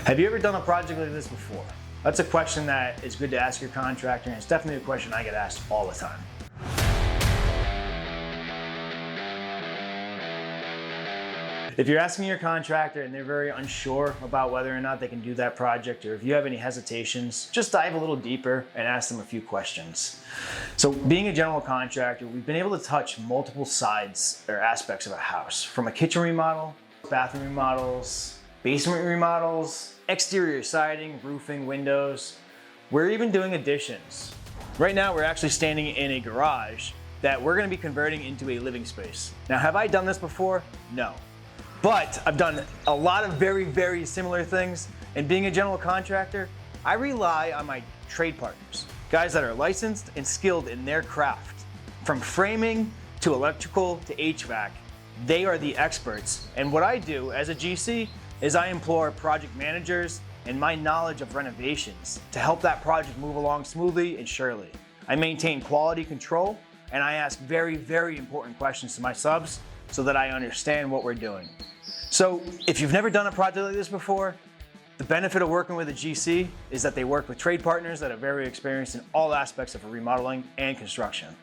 Have you ever done a project like this before? That's a question that is good to ask your contractor, and it's definitely a question I get asked all the time. If you're asking your contractor and they're very unsure about whether or not they can do that project, or if you have any hesitations, just dive a little deeper and ask them a few questions. So being a general contractor, we've been able to touch multiple sides or aspects of a house, from a kitchen remodel, bathroom remodels, basement remodels, exterior siding, roofing, windows. We're even doing additions. Right now, we're actually standing in a garage that we're gonna be converting into a living space. Now, have I done this before? No. But I've done a lot of very, very similar things. And being a general contractor, I rely on my trade partners, guys that are licensed and skilled in their craft. From framing to electrical to HVAC, they are the experts. And what I do as a GC is I implore project managers and my knowledge of renovations to help that project move along smoothly and surely. I maintain quality control, and I ask very, very important questions to my subs so that I understand what we're doing. So if you've never done a project like this before, the benefit of working with a GC is that they work with trade partners that are very experienced in all aspects of remodeling and construction.